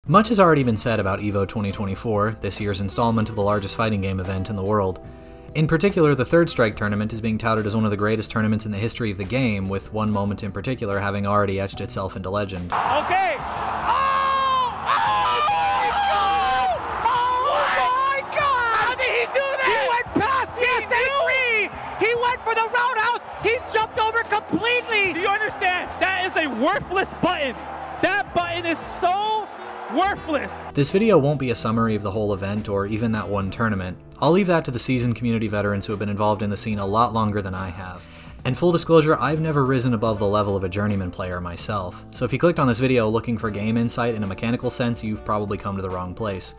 Much has already been said about EVO 2024, this year's installment of the largest fighting game event in the world. In particular, the Third Strike tournament is being touted as one of the greatest tournaments in the history of the game, with one moment in particular having already etched itself into legend. Okay! Oh! My God! How did he do that? He went past the SA3! He went for the roundhouse! He jumped over completely! Do you understand? That is a worthless button! That button is so worthless! This video won't be a summary of the whole event or even that one tournament. I'll leave that to the seasoned community veterans who have been involved in the scene a lot longer than I have. And full disclosure, I've never risen above the level of a journeyman player myself, so if you clicked on this video looking for game insight in a mechanical sense, you've probably come to the wrong place.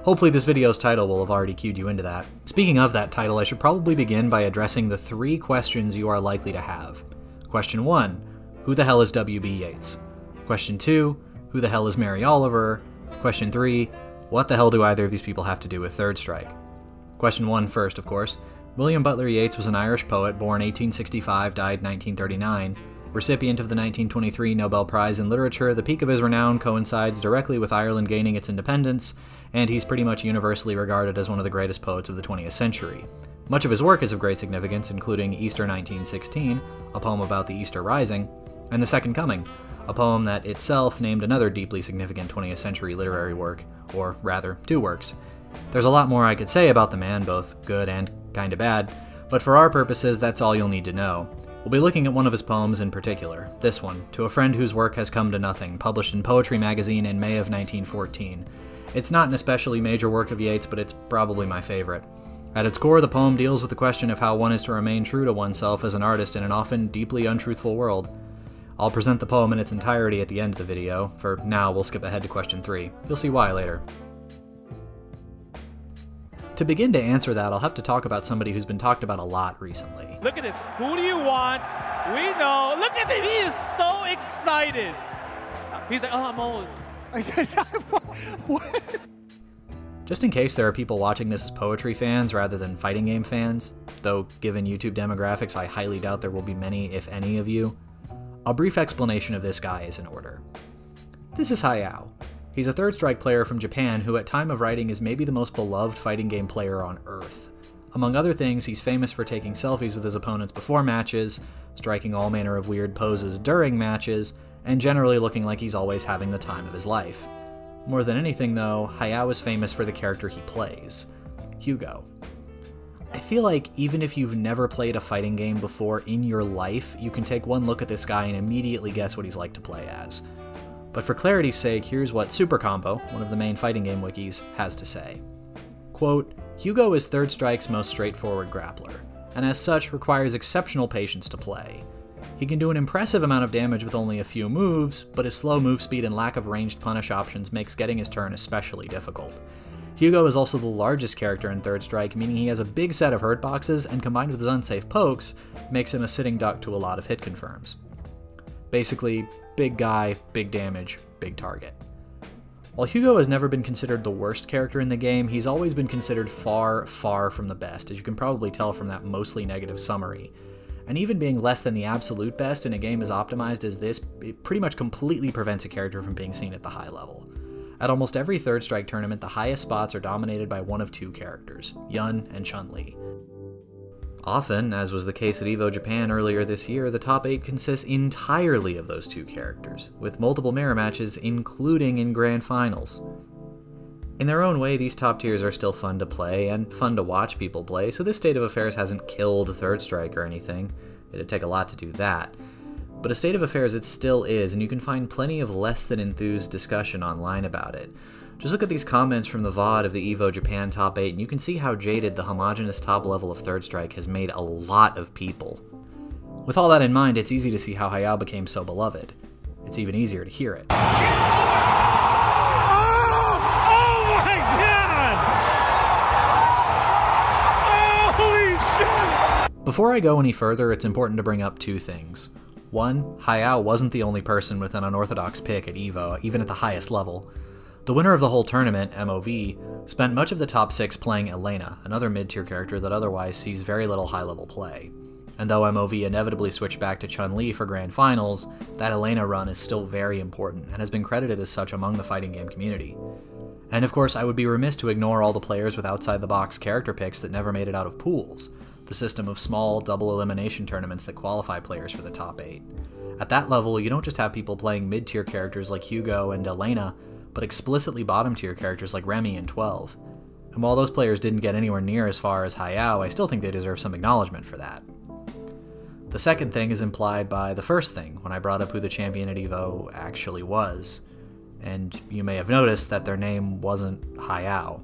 Hopefully this video's title will have already cued you into that. Speaking of that title, I should probably begin by addressing the 3 questions you are likely to have. Question 1, who the hell is W.B. Yeats? Question 2, who the hell is Mary Oliver? Question 3, what the hell do either of these people have to do with Third Strike? Question 1 first, of course. William Butler Yeats was an Irish poet born 1865, died 1939. Recipient of the 1923 Nobel Prize in Literature, the peak of his renown coincides directly with Ireland gaining its independence, and he's pretty much universally regarded as one of the greatest poets of the 20th century. Much of his work is of great significance, including Easter 1916, a poem about the Easter Rising, and The Second Coming, a poem that itself named another deeply significant 20th century literary work, or rather, 2 works. There's a lot more I could say about the man, both good and kinda bad, but for our purposes, that's all you'll need to know. We'll be looking at one of his poems in particular, this one, To a Friend Whose Work Has Come to Nothing, published in Poetry magazine in May of 1914. It's not an especially major work of Yeats, but it's probably my favorite. At its core, the poem deals with the question of how one is to remain true to oneself as an artist in an often deeply untruthful world. I'll present the poem in its entirety at the end of the video. For now, we'll skip ahead to question 3. You'll see why later. To begin to answer that, I'll have to talk about somebody who's been talked about a lot recently. Look at this. Who do you want? We know. Look at him. He is so excited. He's like, oh, I'm old. I said, what? Just in case there are people watching this as poetry fans rather than fighting game fans, though given YouTube demographics, I highly doubt there will be many, if any, of you, a brief explanation of this guy is in order. This is Hayao. He's a Third Strike player from Japan who at time of writing is maybe the most beloved fighting game player on Earth. Among other things, he's famous for taking selfies with his opponents before matches, striking all manner of weird poses during matches, and generally looking like he's always having the time of his life. More than anything though, Hayao is famous for the character he plays, Hugo. I feel like even if you've never played a fighting game before in your life, you can take one look at this guy and immediately guess what he's like to play as. But for clarity's sake, here's what Super Combo, one of the main fighting game wikis, has to say. Quote, Hugo is Third Strike's most straightforward grappler, and as such requires exceptional patience to play. He can do an impressive amount of damage with only a few moves, but his slow move speed and lack of ranged punish options makes getting his turn especially difficult. Hugo is also the largest character in Third Strike, meaning he has a big set of hurt boxes, and combined with his unsafe pokes, makes him a sitting duck to a lot of hit confirms. Basically, big guy, big damage, big target. While Hugo has never been considered the worst character in the game, he's always been considered far, far from the best, as you can probably tell from that mostly negative summary. And even being less than the absolute best in a game as optimized as this, it pretty much completely prevents a character from being seen at the high level. At almost every Third Strike tournament, the highest spots are dominated by one of 2 characters, Yun and Chun-Li. Often, as was the case at EVO Japan earlier this year, the top 8 consists entirely of those 2 characters, with multiple mirror matches including in grand finals. In their own way, these top tiers are still fun to play, and fun to watch people play, so this state of affairs hasn't killed Third Strike or anything. It'd take a lot to do that. But a state of affairs it still is, and you can find plenty of less than enthused discussion online about it. Just look at these comments from the VOD of the EVO Japan top 8, and you can see how jaded the homogenous top level of Third Strike has made a lot of people. With all that in mind, it's easy to see how Hayao became so beloved. It's even easier to hear it. Oh my God! Holy shit! Before I go any further, it's important to bring up 2 things. 1, Hayao wasn't the only person with an unorthodox pick at EVO, even at the highest level. The winner of the whole tournament, MOV, spent much of the top 6 playing Elena, another mid-tier character that otherwise sees very little high-level play. And though MOV inevitably switched back to Chun-Li for Grand Finals, that Elena run is still very important and has been credited as such among the fighting game community. And of course, I would be remiss to ignore all the players with outside-the-box character picks that never made it out of pools, the system of small, double-elimination tournaments that qualify players for the top 8. At that level, you don't just have people playing mid-tier characters like Hugo and Elena, but explicitly bottom-tier characters like Remy and 12. And while those players didn't get anywhere near as far as Hayao, I still think they deserve some acknowledgement for that. The second thing is implied by the first thing, when I brought up who the champion at EVO actually was. And you may have noticed that their name wasn't Hayao.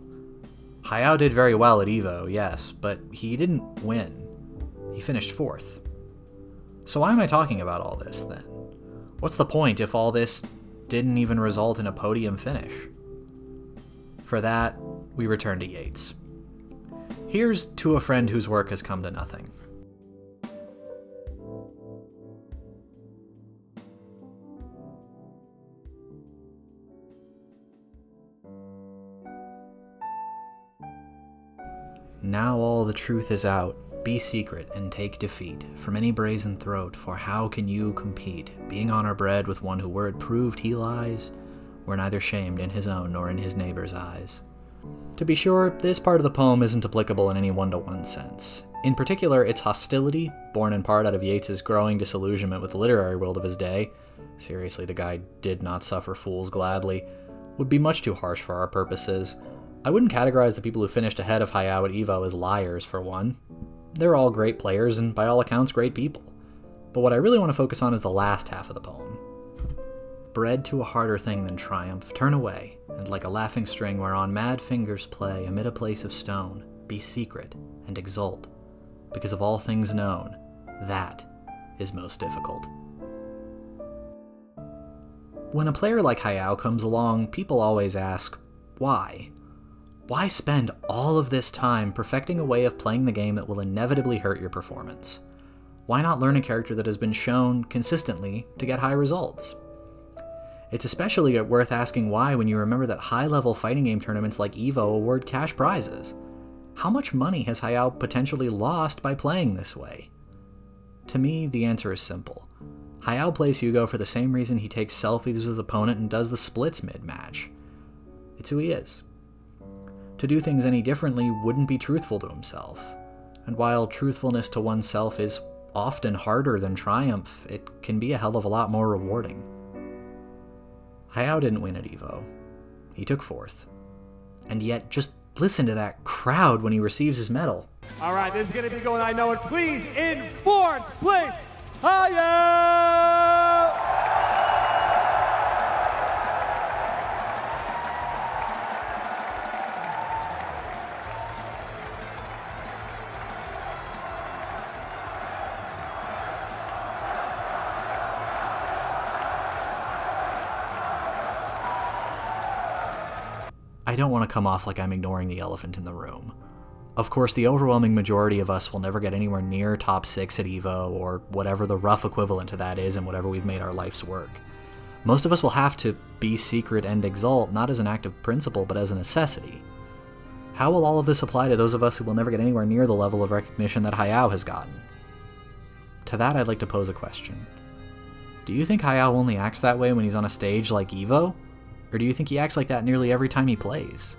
Hayao did very well at EVO, yes, but he didn't win. He finished 4th. So why am I talking about all this, then? What's the point if all this didn't even result in a podium finish? For that, we return to Yeats. Here's to a friend whose work has come to nothing. Now all the truth is out. Be secret and take defeat from any brazen throat, for how can you compete? Being honor bred with one who were it proved he lies, were neither shamed in his own nor in his neighbor's eyes. To be sure, this part of the poem isn't applicable in any one-to-one sense. In particular, its hostility, born in part out of Yeats's growing disillusionment with the literary world of his day — seriously, the guy did not suffer fools gladly — would be much too harsh for our purposes. I wouldn't categorize the people who finished ahead of Hayao at EVO as liars, for one. They're all great players and, by all accounts, great people. But what I really want to focus on is the last half of the poem. Bred to a harder thing than triumph, turn away, and like a laughing string whereon mad fingers play amid a place of stone, be secret and exult, because of all things known, that is most difficult. When a player like Hayao comes along, people always ask, why? Why spend all of this time perfecting a way of playing the game that will inevitably hurt your performance? Why not learn a character that has been shown consistently to get high results? It's especially worth asking why when you remember that high-level fighting game tournaments like EVO award cash prizes. How much money has Hayao potentially lost by playing this way? To me, the answer is simple. Hayao plays Hugo for the same reason he takes selfies with his opponent and does the splits mid-match. It's who he is. To do things any differently wouldn't be truthful to himself. And while truthfulness to oneself is often harder than triumph, it can be a hell of a lot more rewarding. Hayao didn't win at EVO. He took 4th. And yet, just listen to that crowd when he receives his medal. All right, this is going to be going, I know it. Please, in 4th place, Hayao! I don't want to come off like I'm ignoring the elephant in the room. Of course, the overwhelming majority of us will never get anywhere near top 6 at EVO, or whatever the rough equivalent to that is in whatever we've made our life's work. Most of us will have to be secret and exalt, not as an act of principle, but as a necessity. How will all of this apply to those of us who will never get anywhere near the level of recognition that Hayao has gotten? To that, I'd like to pose a question. Do you think Hayao only acts that way when he's on a stage like EVO? Or do you think he acts like that nearly every time he plays?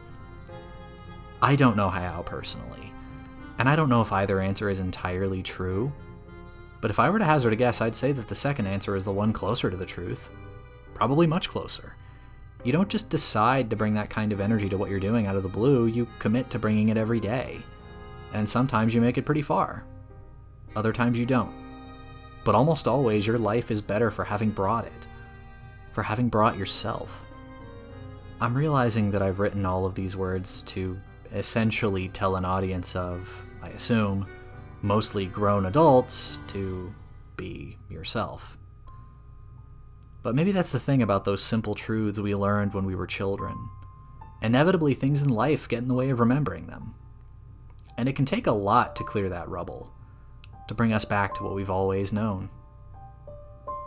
I don't know Hayao personally, and I don't know if either answer is entirely true, but if I were to hazard a guess, I'd say that the second answer is the one closer to the truth. Probably much closer. You don't just decide to bring that kind of energy to what you're doing out of the blue, you commit to bringing it every day. And sometimes you make it pretty far. Other times you don't. But almost always your life is better for having brought it. For having brought yourself. I'm realizing that I've written all of these words to essentially tell an audience of, I assume, mostly grown adults to be yourself. But maybe that's the thing about those simple truths we learned when we were children. Inevitably, things in life get in the way of remembering them. And it can take a lot to clear that rubble, to bring us back to what we've always known.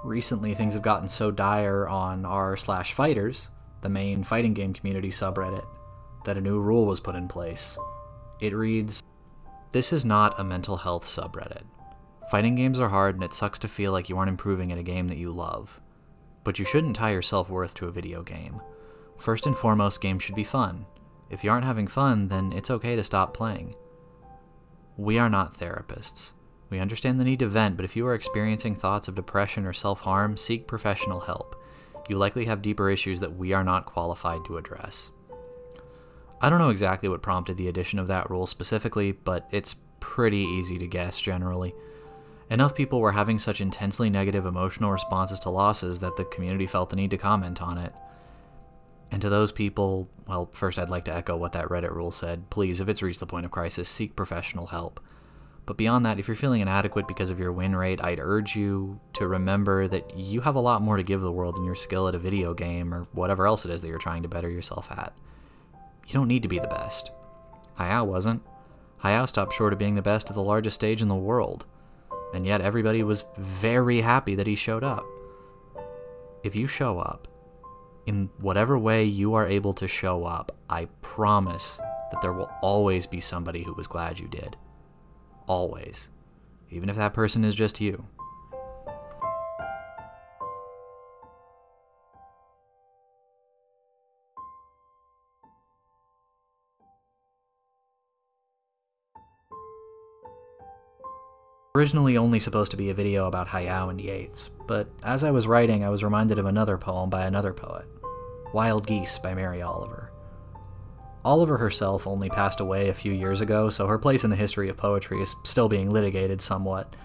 Recently, things have gotten so dire on r/fighters, the main fighting game community subreddit, that a new rule was put in place. It reads, "This is not a mental health subreddit. Fighting games are hard, and it sucks to feel like you aren't improving at a game that you love. But you shouldn't tie your self-worth to a video game. First and foremost, games should be fun. If you aren't having fun, then it's okay to stop playing. We are not therapists. We understand the need to vent, but if you are experiencing thoughts of depression or self-harm, seek professional help. You likely have deeper issues that we are not qualified to address. I don't know exactly what prompted the addition of that rule specifically, but it's pretty easy to guess generally. Enough people were having such intensely negative emotional responses to losses that the community felt the need to comment on it. And to those people, well, first I'd like to echo what that Reddit rule said. Please, if it's reached the point of crisis, seek professional help. But beyond that, if you're feeling inadequate because of your win rate, I'd urge you to remember that you have a lot more to give the world than your skill at a video game or whatever else it is that you're trying to better yourself at. You don't need to be the best. Hayao wasn't. Hayao stopped short of being the best at the largest stage in the world. And yet everybody was very happy that he showed up. If you show up, in whatever way you are able to show up, I promise that there will always be somebody who was glad you did. Always. Even if that person is just you. Originally only supposed to be a video about Hayao and Yeats, but as I was writing I was reminded of another poem by another poet, Wild Geese by Mary Oliver. Oliver herself only passed away a few years ago, so her place in the history of poetry is still being litigated somewhat,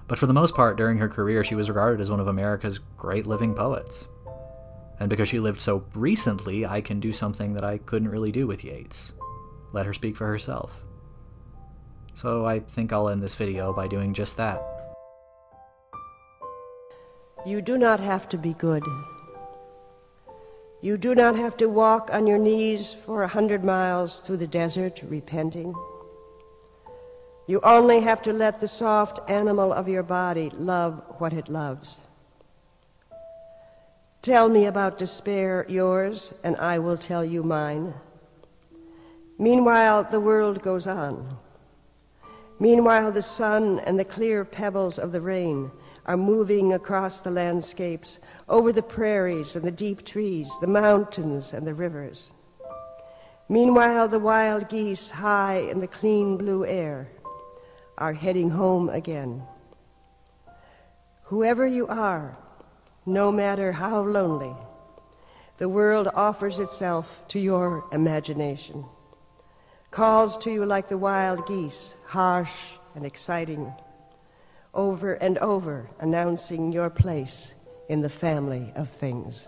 but for the most part during her career she was regarded as one of America's great living poets. And because she lived so recently, I can do something that I couldn't really do with Yeats. Let her speak for herself. So I think I'll end this video by doing just that. You do not have to be good. You do not have to walk on your knees for 100 miles through the desert repenting. You only have to let the soft animal of your body love what it loves. Tell me about despair, yours, and I will tell you mine. Meanwhile, the world goes on. Meanwhile, the sun and the clear pebbles of the rain are moving across the landscapes, over the prairies and the deep trees, the mountains and the rivers. Meanwhile, the wild geese, high in the clean blue air, are heading home again. Whoever you are, no matter how lonely, the world offers itself to your imagination, calls to you like the wild geese, harsh and exciting, over and over announcing your place in the family of things.